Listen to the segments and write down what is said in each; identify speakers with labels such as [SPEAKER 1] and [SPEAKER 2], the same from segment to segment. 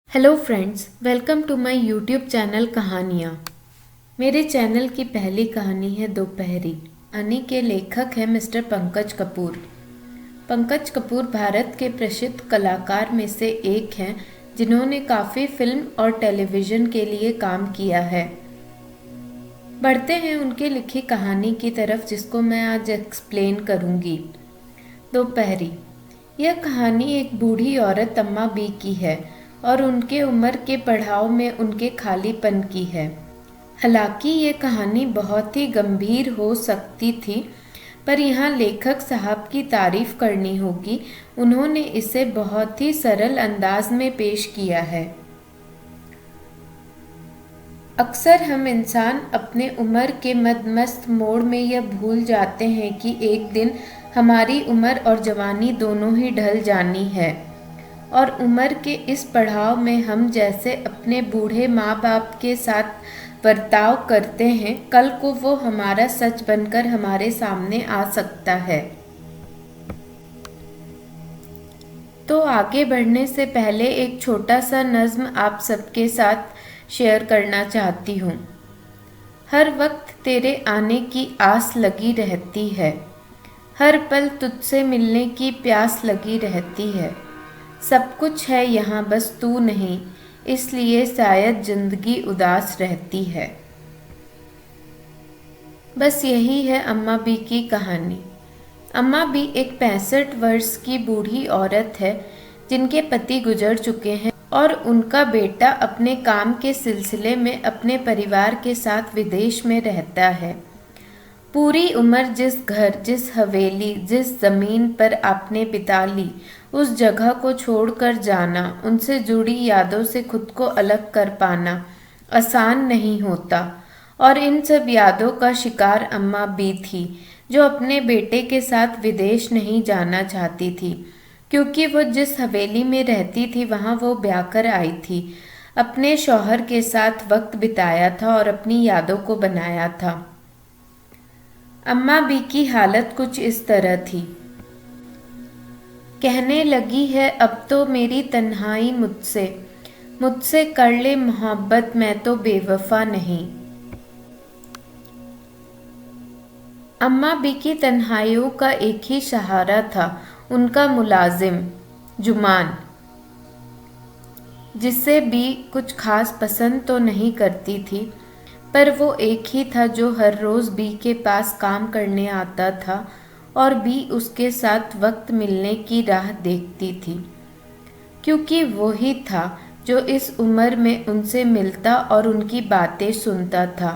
[SPEAKER 1] Hello friends, welcome to my YouTube channel कहानियाँ। मेरे channel की पहली कहानी है दोपहरी। अनी के लेखक हैं मिस्टर पंकज कपूर। पंकज कपूर भारत के प्रसिद्ध कलाकार में से एक हैं जिन्होंने काफ़ी फिल्म और टेलीविज़न के लिए काम किया है। बढ़ते हैं उनके लिखी कहानी की तरफ, जिसको मैं आज एक्सप्लेन करूँगी। दोपहरी। यह कहानी एक बूढ़ी औरत अम्मा बी की है और उनके उम्र के पड़ाव में उनके खालीपन की है। हालांकि ये कहानी बहुत ही गंभीर हो सकती थी, पर यहाँ लेखक साहब की तारीफ करनी होगी। उन्होंने इसे बहुत ही सरल अंदाज में पेश किया है। अक्सर हम इंसान अपने उम्र के मदमस्त मोड़ में यह भूल जाते हैं कि एक दिन हमारी उम्र और जवानी दोनों ही ढल जानी है, और उम्र के इस पड़ाव में हम जैसे अपने बूढ़े माँ बाप के साथ बर्ताव करते हैं, कल को वो हमारा सच बनकर हमारे सामने आ सकता है। तो आगे बढ़ने से पहले एक छोटा सा नज्म आप सबके साथ शेयर करना चाहती हूँ। हर वक्त तेरे आने की आस लगी रहती है, हर पल तुझसे मिलने की प्यास लगी रहती है। सब कुछ है यहाँ बस तू नहीं, इसलिए शायद जिंदगी उदास रहती है। बस यही है अम्मा बी की कहानी। अम्मा बी एक 65 वर्ष की बूढ़ी औरत है जिनके पति गुजर चुके हैं और उनका बेटा अपने काम के सिलसिले में अपने परिवार के साथ विदेश में रहता है। पूरी उम्र जिस घर, जिस हवेली, जिस जमीन पर आपने बिता ली, उस जगह को छोड़कर जाना, उनसे जुड़ी यादों से खुद को अलग कर पाना आसान नहीं होता। और इन सब यादों का शिकार अम्मा बी थी, जो अपने बेटे के साथ विदेश नहीं जाना चाहती थी, क्योंकि वो जिस हवेली में रहती थी वहाँ वो ब्याह कर आई थी, अपने शौहर के साथ वक्त बिताया था और अपनी यादों को बनाया था। अम्मा बी की हालत कुछ इस तरह थी। कहने लगी है अब तो मेरी तन्हाई मुझसे, मुझसे कर ले मोहब्बत, मैं तो बेवफा नहीं। अम्मा बी की तन्हाइयों का एक ही सहारा था, उनका मुलाजिम जुमान, जिससे बी कुछ खास पसंद तो नहीं करती थी, पर वो एक ही था जो हर रोज़ बी के पास काम करने आता था और बी उसके साथ वक्त मिलने की राह देखती थी, क्योंकि वो ही था जो इस उम्र में उनसे मिलता और उनकी बातें सुनता था।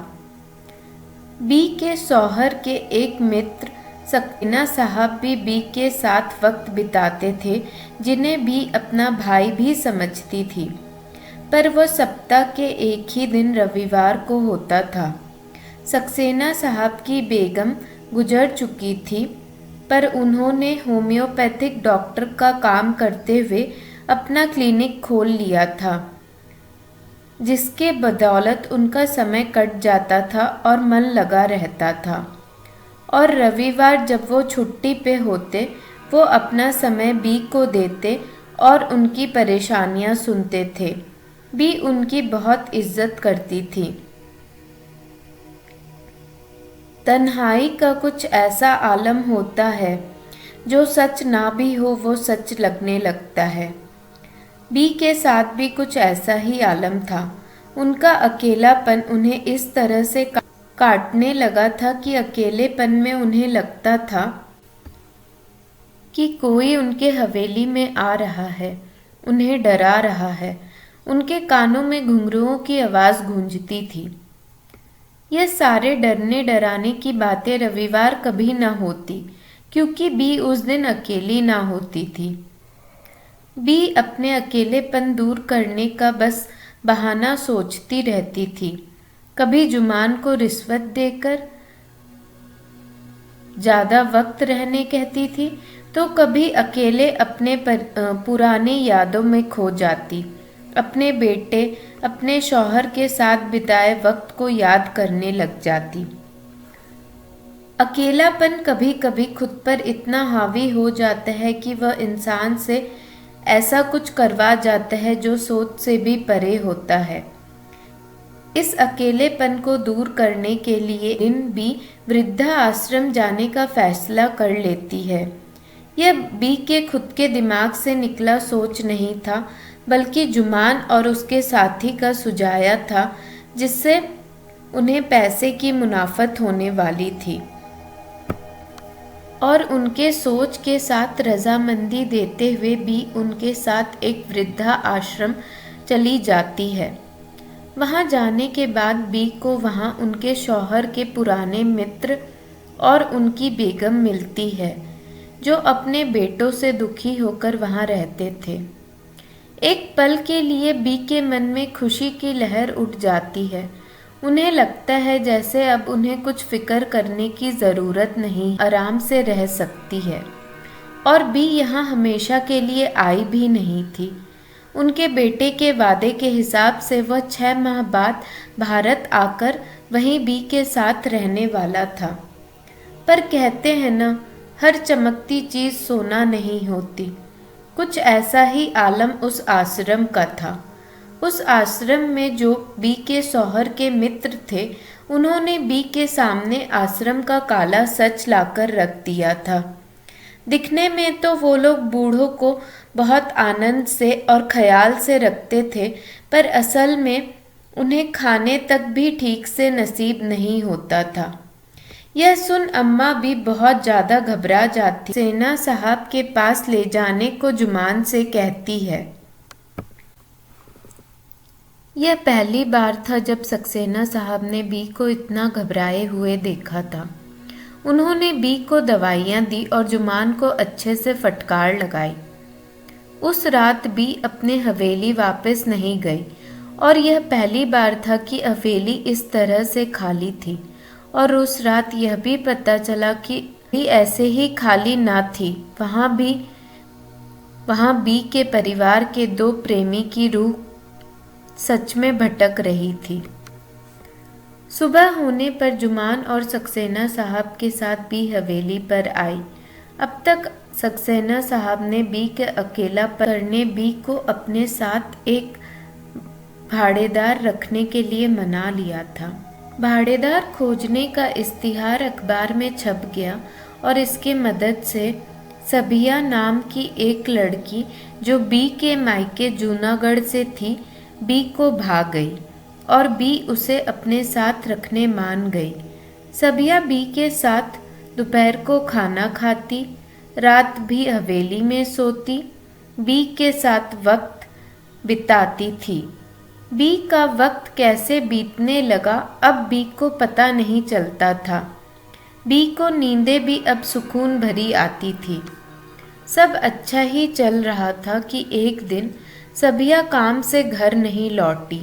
[SPEAKER 1] बी के शौहर के एक मित्र सकीना साहब भी बी के साथ वक्त बिताते थे, जिन्हें बी अपना भाई भी समझती थी, पर वह सप्ताह के एक ही दिन रविवार को होता था। सक्सेना साहब की बेगम गुजर चुकी थी, पर उन्होंने होम्योपैथिक डॉक्टर का काम करते हुए अपना क्लिनिक खोल लिया था, जिसके बदौलत उनका समय कट जाता था और मन लगा रहता था। और रविवार जब वो छुट्टी पे होते, वो अपना समय बी को देते और उनकी परेशानियां सुनते थे। बी उनकी बहुत इज्जत करती थी। तन्हाई का कुछ ऐसा आलम होता है जो सच ना भी हो वो सच लगने लगता है। बी के साथ भी कुछ ऐसा ही आलम था। उनका अकेलापन उन्हें इस तरह से काटने लगा था कि अकेलेपन में उन्हें लगता था कि कोई उनके हवेली में आ रहा है, उन्हें डरा रहा है। उनके कानों में घुंघरुओं की आवाज़ गूंजती थी। यह सारे डरने डराने की बातें रविवार कभी न होती, क्योंकि बी उस दिन अकेली ना होती थी। बी अपने अकेलेपन दूर करने का बस बहाना सोचती रहती थी। कभी जुमान को रिश्वत देकर ज़्यादा वक्त रहने कहती थी, तो कभी अकेले अपने पुरानी यादों में खो जाती, अपने बेटे, अपने शौहर के साथ बिताए वक्त को याद करने लग जाती। अकेलापन कभी कभी खुद पर इतना हावी हो जाता है कि वह इंसान से ऐसा कुछ करवा जाता है जो सोच से भी परे होता है। इस अकेलेपन को दूर करने के लिए दिन बी वृद्धा आश्रम जाने का फैसला कर लेती है। यह बी के खुद के दिमाग से निकला सोच नहीं था, बल्कि जुमान और उसके साथी का सुझाया था, जिससे उन्हें पैसे की मुनाफत होने वाली थी। और उनके सोच के साथ रजामंदी देते हुए भी उनके साथ एक वृद्धा आश्रम चली जाती है। वहां जाने के बाद बी को वहां उनके शौहर के पुराने मित्र और उनकी बेगम मिलती है, जो अपने बेटों से दुखी होकर वहां रहते थे। एक पल के लिए बी के मन में खुशी की लहर उठ जाती है। उन्हें लगता है जैसे अब उन्हें कुछ फिक्र करने की ज़रूरत नहीं, आराम से रह सकती है। और बी यहाँ हमेशा के लिए आई भी नहीं थी। उनके बेटे के वादे के हिसाब से वह 6 माह बाद भारत आकर वहीं बी के साथ रहने वाला था। पर कहते हैं न, हर चमकती चीज़ सोना नहीं होती। कुछ ऐसा ही आलम उस आश्रम का था। उस आश्रम में जो बी के शौहर के मित्र थे, उन्होंने बी के सामने आश्रम का काला सच लाकर रख दिया था। दिखने में तो वो लोग बूढ़ों को बहुत आनंद से और ख्याल से रखते थे, पर असल में उन्हें खाने तक भी ठीक से नसीब नहीं होता था। यह सुन अम्मा भी बहुत ज़्यादा घबरा जाती, सेना साहब के पास ले जाने को जुमान से कहती है। यह पहली बार था जब सक्सेना साहब ने बी को इतना घबराए हुए देखा था। उन्होंने बी को दवाइयाँ दी और जुमान को अच्छे से फटकार लगाई। उस रात बी अपने हवेली वापस नहीं गई, और यह पहली बार था कि हवेली इस तरह से खाली थी। और उस रात यह भी पता चला कि भी ऐसे ही खाली ना थी, वहाँ बी के परिवार के 2 प्रेमी की रूह सच में भटक रही थी। सुबह होने पर जुमान और सक्सेना साहब के साथ बी हवेली पर आई। अब तक सक्सेना साहब ने बी के अकेला करने बी को अपने साथ एक भाड़ेदार रखने के लिए मना लिया था। भाड़ेदार खोजने का इश्तिहार अखबार में छप गया और इसके मदद से सबिया नाम की एक लड़की, जो बी के मायके जूनागढ़ से थी, बी को भाग गई और बी उसे अपने साथ रखने मान गई। सबिया बी के साथ दोपहर को खाना खाती, रात भी हवेली में सोती, बी के साथ वक्त बिताती थी। बी का वक्त कैसे बीतने लगा अब बी को पता नहीं चलता था। बी को नींदें भी अब सुकून भरी आती थी। सब अच्छा ही चल रहा था कि एक दिन सबिया काम से घर नहीं लौटी।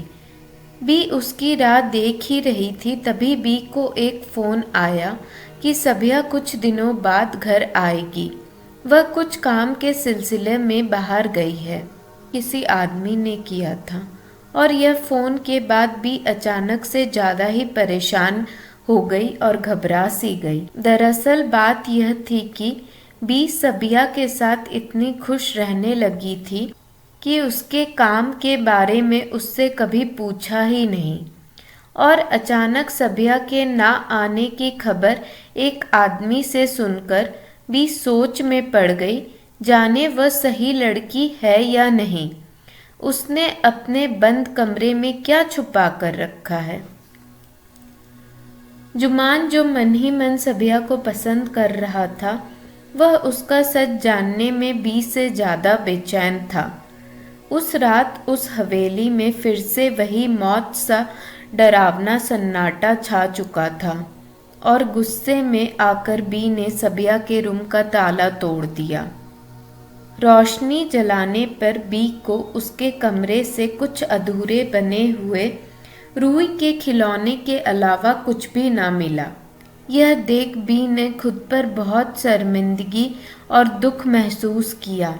[SPEAKER 1] बी उसकी राह देख ही रही थी, तभी बी को एक फ़ोन आया कि सबिया कुछ दिनों बाद घर आएगी। वह कुछ काम के सिलसिले में बाहर गई है, किसी आदमी ने किया था। और यह फ़ोन के बाद बी अचानक से ज़्यादा ही परेशान हो गई और घबरा सी गई। दरअसल बात यह थी कि बी सबिया के साथ इतनी खुश रहने लगी थी कि उसके काम के बारे में उससे कभी पूछा ही नहीं। और अचानक सबिया के ना आने की खबर एक आदमी से सुनकर भी सोच में पड़ गई, जाने वह सही लड़की है या नहीं। उसने अपने बंद कमरे में क्या छुपा कर रखा है। जुमान, जो मन ही मन सबिया को पसंद कर रहा था, वह उसका सच जानने में बी से ज़्यादा बेचैन था। उस रात उस हवेली में फिर से वही मौत सा डरावना सन्नाटा छा चुका था और गुस्से में आकर बी ने सबिया के रूम का ताला तोड़ दिया। रोशनी जलाने पर बी को उसके कमरे से कुछ अधूरे बने हुए रूई के खिलौने के अलावा कुछ भी ना मिला। यह देख बी ने खुद पर बहुत शर्मिंदगी और दुख महसूस किया।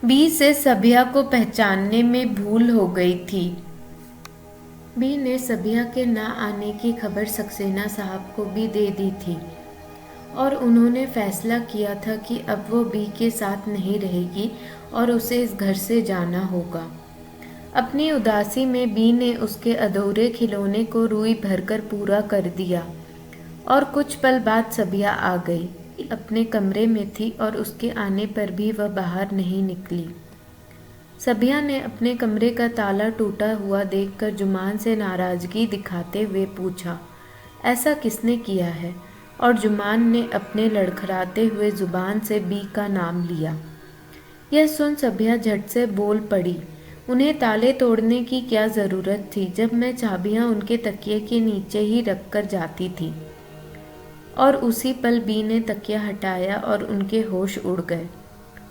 [SPEAKER 1] बी से सबिया को पहचानने में भूल हो गई थी। बी ने सबिया के ना आने की खबर सक्सेना साहब को भी दे दी थी और उन्होंने फैसला किया था कि अब वो बी के साथ नहीं रहेगी और उसे इस घर से जाना होगा। अपनी उदासी में बी ने उसके अधूरे खिलौने को रुई भरकर पूरा कर दिया और कुछ पल बाद सबिया आ गई। अपने कमरे में थी और उसके आने पर भी वह बाहर नहीं निकली। सबिया ने अपने कमरे का ताला टूटा हुआ देखकर जुमान से नाराजगी दिखाते हुए पूछा, ऐसा किसने किया है? और जुमान ने अपने लड़खड़ाते हुए जुबान से बी का नाम लिया। यह सुन सबिया झट से बोल पड़ी, उन्हें ताले तोड़ने की क्या ज़रूरत थी जब मैं चाबियां उनके तकिए के नीचे ही रख कर जाती थी। और उसी पल बी ने तकिया हटाया और उनके होश उड़ गए।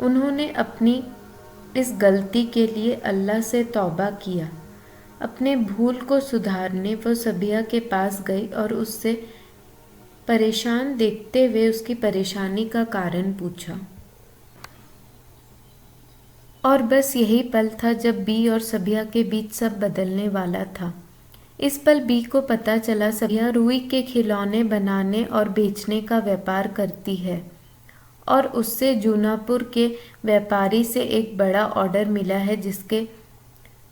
[SPEAKER 1] उन्होंने अपनी इस गलती के लिए अल्लाह से तौबा किया। अपने भूल को सुधारने वो सबिया के पास गई और उससे परेशान देखते हुए उसकी परेशानी का कारण पूछा। और बस यही पल था जब बी और सबिया के बीच सब बदलने वाला था। इस पल बी को पता चला सबिया रुई के खिलौने बनाने और बेचने का व्यापार करती है और उससे जूनापुर के व्यापारी से एक बड़ा ऑर्डर मिला है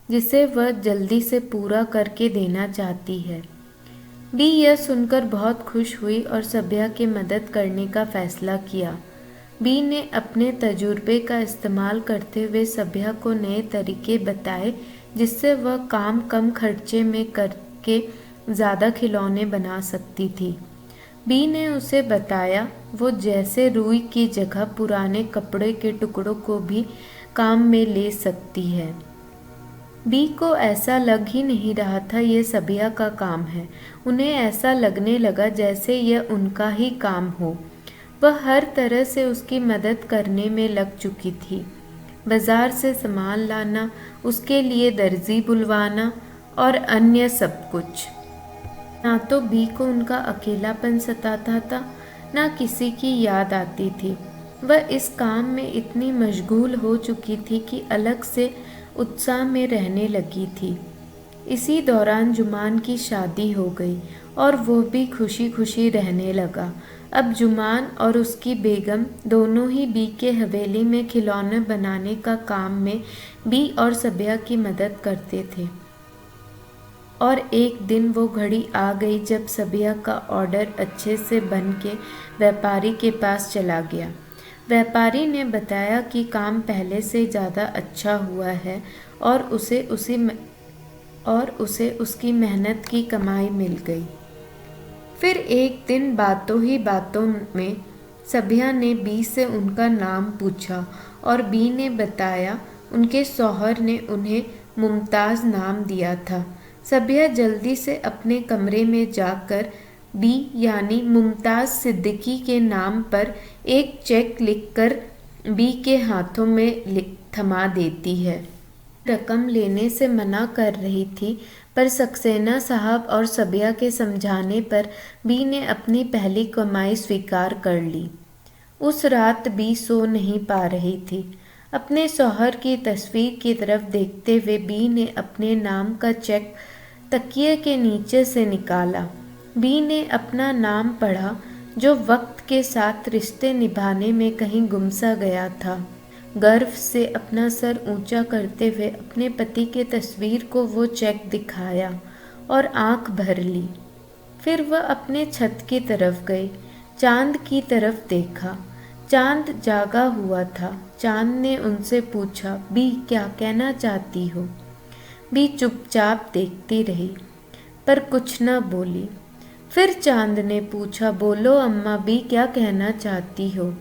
[SPEAKER 1] जिसे वह जल्दी से पूरा करके देना चाहती है। बी यह सुनकर बहुत खुश हुई और सबिया की मदद करने का फैसला किया। बी ने अपने तजुर्बे का इस्तेमाल करते हुए सबिया को नए तरीके बताए जिससे वह काम कम खर्चे में करके ज़्यादा खिलौने बना सकती थी। बी ने उसे बताया वो जैसे रुई की जगह पुराने कपड़े के टुकड़ों को भी काम में ले सकती है। बी को ऐसा लग ही नहीं रहा था यह सबिया का काम है। उन्हें ऐसा लगने लगा जैसे यह उनका ही काम हो। वह हर तरह से उसकी मदद करने में लग चुकी थी। बाजार से सामान लाना, उसके लिए दर्जी बुलवाना और अन्य सब कुछ। ना तो बी को उनका अकेलापन सताता था, ना किसी की याद आती थी। वह इस काम में इतनी मशगूल हो चुकी थी कि अलग से उत्साह में रहने लगी थी। इसी दौरान जुमान की शादी हो गई और वो भी खुशी खुशी रहने लगा। अब जुमान और उसकी बेगम दोनों ही बी के हवेली में खिलौने बनाने का काम में बी और सबिया की मदद करते थे। और एक दिन वो घड़ी आ गई जब सबिया का ऑर्डर अच्छे से बन के व्यापारी के पास चला गया। व्यापारी ने बताया कि काम पहले से ज़्यादा अच्छा हुआ है और उसे उसकी मेहनत की कमाई मिल गई। फिर एक दिन बातों ही बातों में सबिया ने बी से उनका नाम पूछा और बी ने बताया उनके शौहर ने उन्हें मुमताज़ नाम दिया था। सबिया जल्दी से अपने कमरे में जाकर बी यानी मुमताज़ सिद्दीकी के नाम पर एक चेक लिखकर बी के हाथों में थमा देती है। रकम लेने से मना कर रही थी पर सक्सेना साहब और सबिया के समझाने पर बी ने अपनी पहली कमाई स्वीकार कर ली। उस रात बी सो नहीं पा रही थी। अपने शौहर की तस्वीर की तरफ देखते हुए बी ने अपने नाम का चेक तकिए के नीचे से निकाला। बी ने अपना नाम पढ़ा जो वक्त के साथ रिश्ते निभाने में कहीं गुमसा गया था। गर्व से अपना सर ऊंचा करते हुए अपने पति के तस्वीर को वो चेक दिखाया और आंख भर ली। फिर वह अपने छत की तरफ गई, चांद की तरफ देखा। चांद जागा हुआ था। चांद ने उनसे पूछा, बी क्या कहना चाहती हो? बी चुपचाप देखती रही पर कुछ न बोली। फिर चांद ने पूछा, बोलो अम्मा, बी क्या कहना चाहती हो?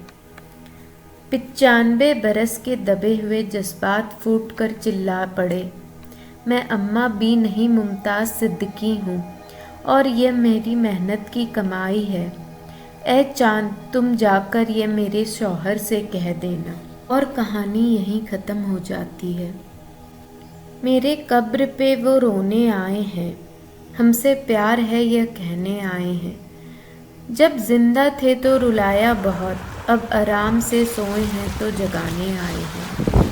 [SPEAKER 1] 95 बरस के दबे हुए जज्बात फूटकर चिल्ला पड़े, मैं अम्मा बी नहीं मुमताज़ सिद्दीकी हूँ और यह मेरी मेहनत की कमाई है। ए चांद, तुम जाकर ये मेरे शौहर से कह देना। और कहानी यहीं ख़त्म हो जाती है। मेरे कब्र पे वो रोने आए हैं, हमसे प्यार है यह कहने आए हैं। जब जिंदा थे तो रुलाया बहुत, अब आराम से सोए हैं तो जगाने आए हैं।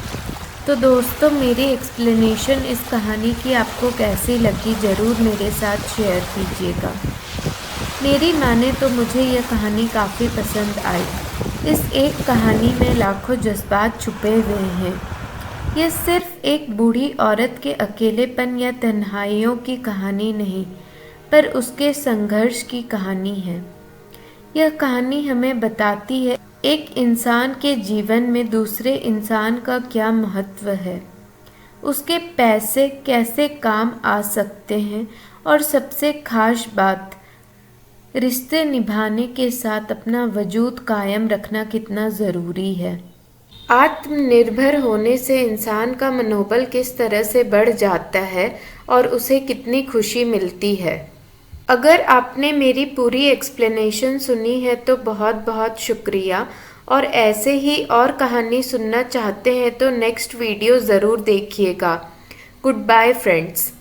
[SPEAKER 1] तो दोस्तों, मेरी एक्सप्लेनेशन इस कहानी की आपको कैसी लगी ज़रूर मेरे साथ शेयर कीजिएगा। मेरी माने तो मुझे यह कहानी काफ़ी पसंद आई। इस एक कहानी में लाखों जज्बात छुपे हुए हैं। यह सिर्फ एक बूढ़ी औरत के अकेलेपन या तन्हाइयों की कहानी नहीं, पर उसके संघर्ष की कहानी है। यह कहानी हमें बताती है एक इंसान के जीवन में दूसरे इंसान का क्या महत्व है, उसके पैसे कैसे काम आ सकते हैं, और सबसे खास बात, रिश्ते निभाने के साथ अपना वजूद कायम रखना कितना ज़रूरी है। आत्मनिर्भर होने से इंसान का मनोबल किस तरह से बढ़ जाता है और उसे कितनी खुशी मिलती है। अगर आपने मेरी पूरी एक्सप्लेनेशन सुनी है तो बहुत बहुत शुक्रिया, और ऐसे ही और कहानी सुनना चाहते हैं तो नेक्स्ट वीडियो ज़रूर देखिएगा। Good bye friends.